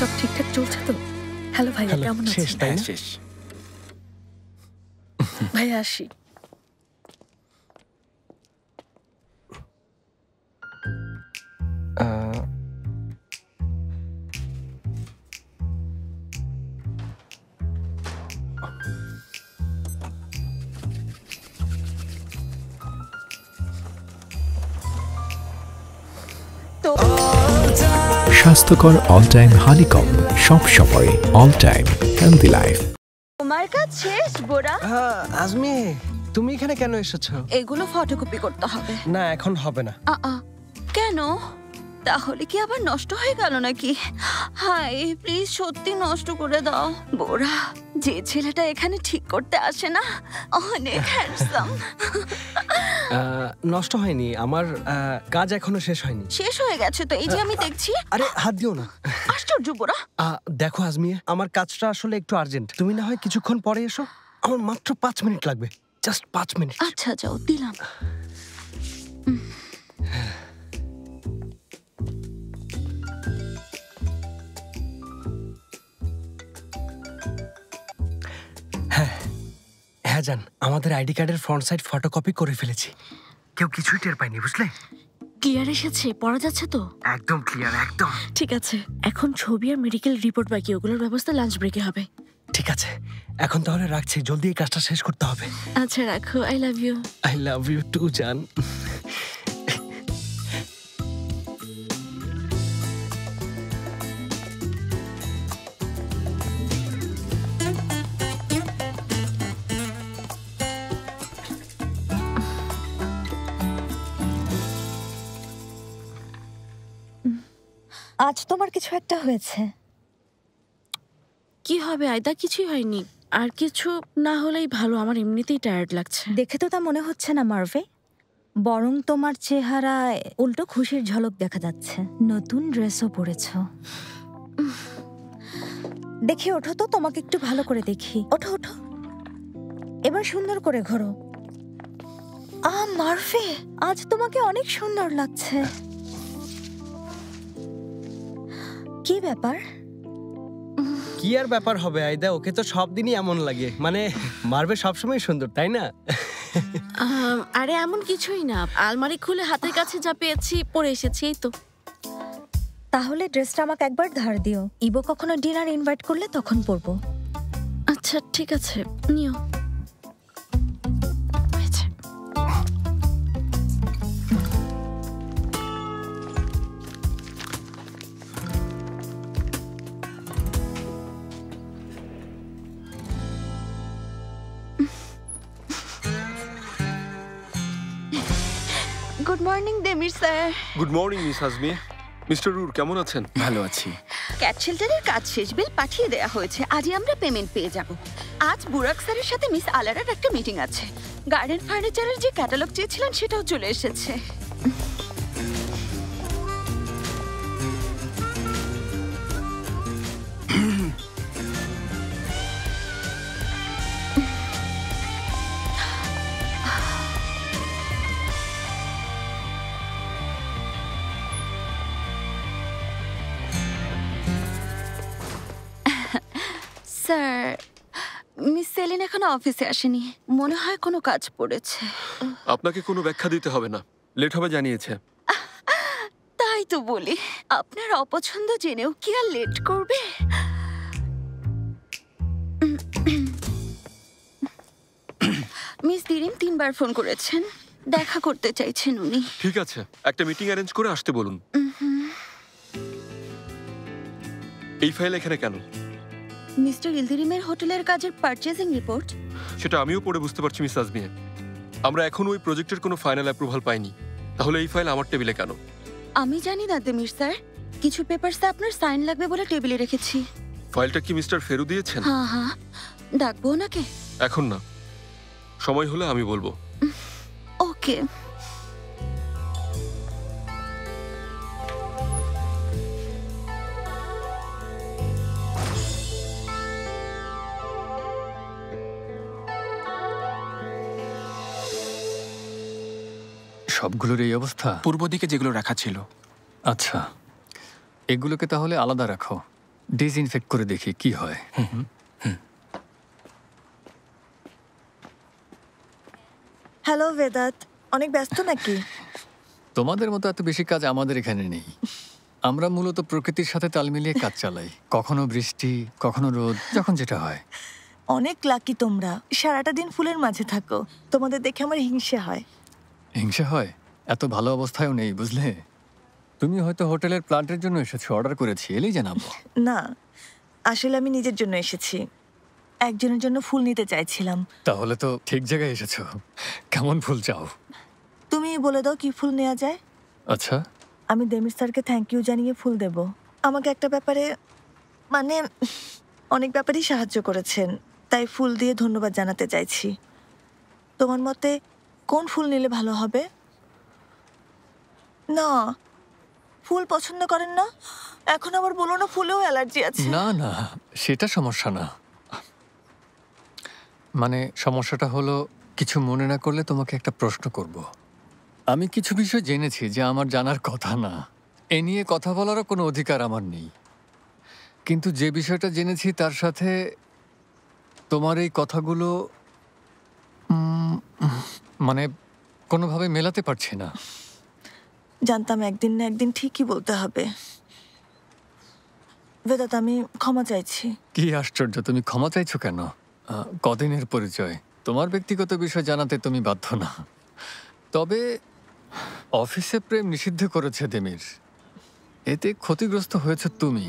সব ঠিকঠাক চলছে তো? হ্যালো ভাইয়া, কেমন আছেন? শেষ তাই না? শেষ। ভাইয়া আসি। স্বাস্থ্যকর অল টাইম হানিকম, সব সময় অল টাইম হেলদি লাইফ। তোমার কাজ শেষ বোরা? হ্যাঁ আজমি, তুমি এখানে কেন এসেছো? এগুলো ফটোকপি করতে হবে। না এখন হবে না। কেন? তাহলে কি আবার নষ্ট হয়ে গেল নাকি? হাই প্লিজ সত্যি নষ্ট করে দাও। বোরা, যে ছেলেটা এখানে ঠিক করতে আসে না অনেক হ্যান্ডসাম। নষ্ট হয়নি, আমার কাজ এখনো শেষ হয়নি। শেষ হয়ে গেছে তো, এই যে আমি দেখছি। আরে হাত দিও না। আশ্চর্য বোরা। দেখো আজমি, আমার কাজটা আসলে একটু আর্জেন্ট। তুমি না হয় কিছুক্ষণ পরে এসো, আমার মাত্র 5 মিনিট লাগবে, জাস্ট 5 মিনিট। আচ্ছা যাও, দিলাম। হ্যাঁ জান, আমাদের আইডি কার্ডের ফ্রন্ট সাইড ফটোকপি করে ফেলেছি। কেউ কিছুই টের পায়নি, বুঝলে? ক্লিয়ার এসেছে, পড়া যাচ্ছে তো? একদম ক্লিয়ার, একদম ঠিক আছে। এখন ছবি আর মেডিকেল রিপোর্ট বাকি, ওগুলোর ব্যবস্থা লাঞ্চ ব্রেকে হবে। ঠিক আছে, এখন তাহলে রাখছি, জলদি এই কাজটা শেষ করতে হবে। আচ্ছা রাখো, I love you. I love you too জান। আজ তোমার কিছু একটা হয়েছে। কি হবে আয়দা? কিছুই হয়নি। আর কিছু না হলেই ভালো, আমার এমনিতেই টায়ার্ড লাগছে। দেখে তো তা মনে হচ্ছে না মার্ভে, বরং তোমার চেহারায় উল্টো খুশির ঝলক দেখা যাচ্ছে। নতুন ড্রেসও পরেছো। দেখি ওঠো তো, তোমাকে একটু ভালো করে দেখি। ওঠো ওঠো, এবার সুন্দর করে ঘোরো। মার্ভে, আজ তোমাকে অনেক সুন্দর লাগছে। কি ব্যাপার? কি আর ব্যাপার হবে আইদা, ওকে তো সব দিনই এমন লাগে। মানে মার্ভে সবসময় সুন্দর, তাই না? আরে এমন কিছুই না, আলমারি খুলে হাতের কাছে যা পেয়েছি পরে এসেছি, এই তো। তাহলে ড্রেসটা আমাকে একবার ধার দিও। ইবো কখনো ডিনার ইনভাইট করলে তখন পরবো। আচ্ছা ঠিক আছে, নিও। গুড মর্নিং দেমির sir. Good morning miss Azmi. Mister রুর কেমন আছেন? ভালো আছি। ক্যাট শেল্টারের কাজ শেষ, বিল পাঠিয়ে দেয়া হয়েছে। আজই আমরা পেমেন্ট পেয়ে যাব। আজ বুরাক স্যারের সাথে মিস আলারার একটা মিটিং আছে। গার্ডেন ফার্নিচারের যে ক্যাটালগ চেয়েছিলেন সেটাও চলে এসেছে। স্যার, মিস সেলিন এখনো অফিসে আসেনি, মনে হয় কোনো কাজ পড়েছে। আপনাকে কোনো ব্যাখ্যা দিতে হবে না, লেট হবে জানিয়েছে। তাই তো বলি, আপনার অপছন্দ জেনেও কি আর লেট করবে? মিস দিরিম 3 বার ফোন করেছেন, দেখা করতে চাইছেন উনি। ঠিক আছে, একটা মিটিং অ্যারেঞ্জ করে আসতে বলুন। এই ফাইল এখানে কেন? মিস্টার ইলদিরিমের হোটেলের কাজের পারচেজিং রিপোর্ট। সেটা আমিও পড়ে বুঝতে পারছি মিস আজমি। আমরা এখন ওই প্রজেক্টের কোনো ফাইনাল অ্যাপ্রুভাল পাইনি, তাহলে এই ফাইল আমার টেবিলে কেন? আমি জানি না দেমির স্যার, কিছু পেপারসে আপনার সাইন লাগবে বলে টেবিলে রেখেছি। ফাইলটা কি মিস্টার ফেরু দিয়েছেন? হ্যাঁ, ডাকবো ওনাকে? এখন না, সময় হলে আমি বলবো। ওকে। সবগুলোর এই অবস্থা? পূর্ব দিকে যেগুলো রাখা ছিল। আচ্ছা, এগুলোকে তাহলে আলাদা রাখো। ডিসইনফেক্ট করে দেখি কি হয়। হ্যালো বেদাত, অনেক ব্যস্ত নাকি? তোমাদের মতো এত বেশি কাজ আমাদের এখানে নেই। আমরা মূলত প্রকৃতির সাথে তাল মিলিয়ে কাজ চালাই। কখনো বৃষ্টি, কখনো রোদ, যখন যেটা হয়। অনেক লাকি তোমরা, সারাটা দিন ফুলের মাঝে থাকো। তোমাদের দেখে আমার হিংসে হয়। হিংসা হয়? এত ভালো অবস্থায়ও নেই, বুঝলে। তুমি হয়তো হোটেলের প্ল্যান্টের জন্য এসেছো, অর্ডার করেছি, এলেই জানাবো। না, আসলে আমি নিজের জন্য এসেছি। একজনের জন্য ফুল নিতে চাইছিলাম। তাহলে তো ঠিক জায়গায় এসেছো। কেমন ফুল চাও? তুমি বলে দাও কি ফুল নেওয়া যায়। আচ্ছা, আমি দেমির স্যারকে থ্যাংক ইউ জানিয়ে ফুল দেব। আমাকে একটা ব্যাপারে, মানে অনেক ব্যাপারেই সাহায্য করেছেন, তাই ফুল দিয়ে ধন্যবাদ জানাতে চাইছি। তোমার মতে কোন ফুল নিলে ভালো হবে? না, ফুল পছন্দ করেন না? এখন আবার বলো না ফুলেও অ্যালার্জি আছে। না না, সেটা সমস্যা না। মানে সমস্যাটা হলো, কিছু মনে না করলে তোমাকে একটা প্রশ্ন করব। আমি কিছু বিষয় জেনেছি যে আমার জানার কথা না। এ নিয়ে কথা বলারও কোনো অধিকার আমার নেই। কিন্তু যে বিষয়টা জেনেছি তার সাথে তোমার এই কথাগুলো মানে কোনোভাবে মেলাতে পারছি না। জানতাম একদিন না একদিন ঠিকই বলতে হবে। বেদাত, আমি ক্ষমা চাইছি। কি আশ্চর্য, তুমি ক্ষমা চাইছো কেন? কদিনের পরিচয়, তোমার ব্যক্তিগত বিষয় জানাতে তুমি বাধ্য না। তবে অফিসে প্রেম নিষিদ্ধ করেছে দেমির, এতে ক্ষতিগ্রস্ত হয়েছে তুমি।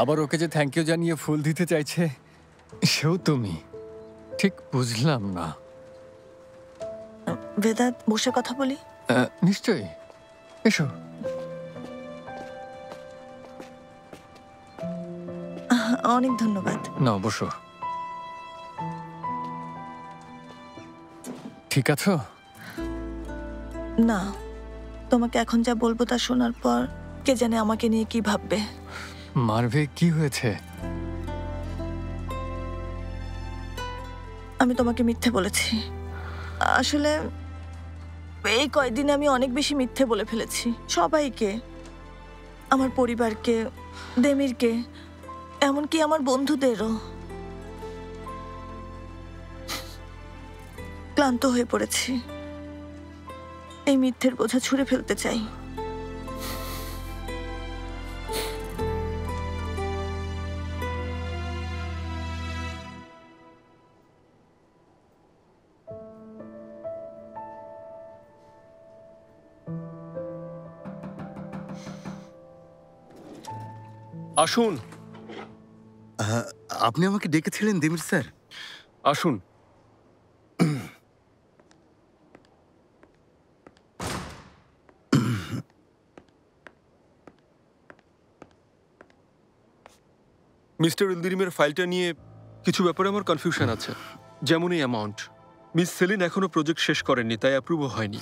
আবার ওকে যে থ্যাংক ইউ জানিয়ে ফুল দিতে চাইছে সেও তুমি। ঠিক বুঝলাম না। বেদাত, বসে কথা বলি। নিশ্চয়ই, এসো। অনেক ধন্যবাদ। না, বসো। ঠিক আছো? না, তোমাকে এখন যা বলবো তা শোনার পর কে জানে আমাকে নিয়ে কি ভাববে। মার্ভে, কি হয়েছে? আমি তোমাকে মিথ্যে বলেছি। আসলে এই কয়দিনে আমি অনেক বেশি মিথ্যে বলে ফেলেছি সবাইকে, আমার পরিবারকে, দেমিরকে, এমনকি আমার বন্ধুদেরও। ক্লান্ত হয়ে পড়েছি। এই মিথ্যের বোঝা ছুঁড়ে ফেলতে চাই। আসুন। আপনি আমাকে ডেকেছিলেন দেমির স্যার? আসুন। মিস্টার ইলদিরিমের ফাইলটা নিয়ে কিছু ব্যাপারে আমার কনফিউশন আছে। যেমন এই অ্যামাউন্ট। মিস সেলিন এখনো প্রজেক্ট শেষ করেননি, তাই অ্যাপ্রুভও হয়নি।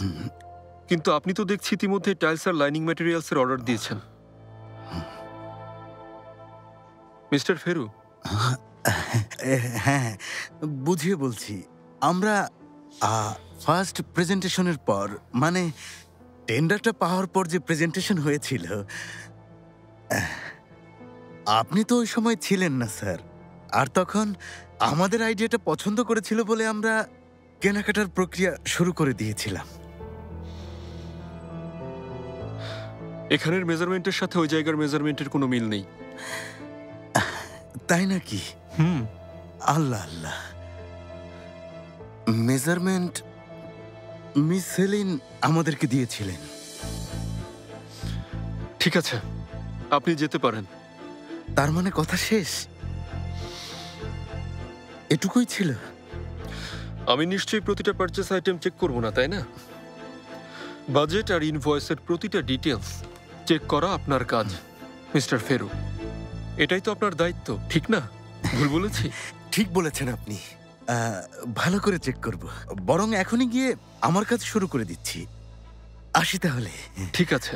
কিন্তু আপনি তো দেখছি ইতিমধ্যে টাইলস আর লাইনিং ম্যাটেরিয়ালসের অর্ডার দিয়েছেন। মিস্টার ফেরু। হ্যাঁ, বুঝিয়ে বলছি। আমরা ফার্স্ট প্রেজেন্টেশনের পর, মানে টেন্ডারটা পাওয়ার পর যে প্রেজেন্টেশন হয়েছিল, আপনি তো ওই সময় ছিলেন না স্যার। আর তখন আমাদের আইডিয়াটা পছন্দ করেছিল বলে আমরা কেনাকাটার প্রক্রিয়া শুরু করে দিয়েছিলাম। এখানের মেজারমেন্টের সাথে ওই জায়গার মেজারমেন্টের কোনো মিল নেই। তাই নাকি? আল্লাহ আল্লাহ। মেজারমেন্ট মিস সেলিন আমাদেরকে দিয়েছিলেন। ঠিক আছে, আপনি যেতে পারেন। তার মানে কথা শেষ? এটুকুই ছিল? আমি নিশ্চয়ই প্রতিটা পারচেস আইটেম চেক করব না, তাই না? বাজেট আর ইনভয়েসের প্রতিটা ডিটেলস চেক করা আপনার কাজ, মিস্টার ফেরু। এটাই তো আপনার দায়িত্ব, ঠিক না? ভুল বলেছি? ঠিক বলেছেন আপনি। ভালো করে চেক করব। বরং এখনই গিয়ে আমার কাজ শুরু করে দিচ্ছি। আসি তাহলে। ঠিক আছে।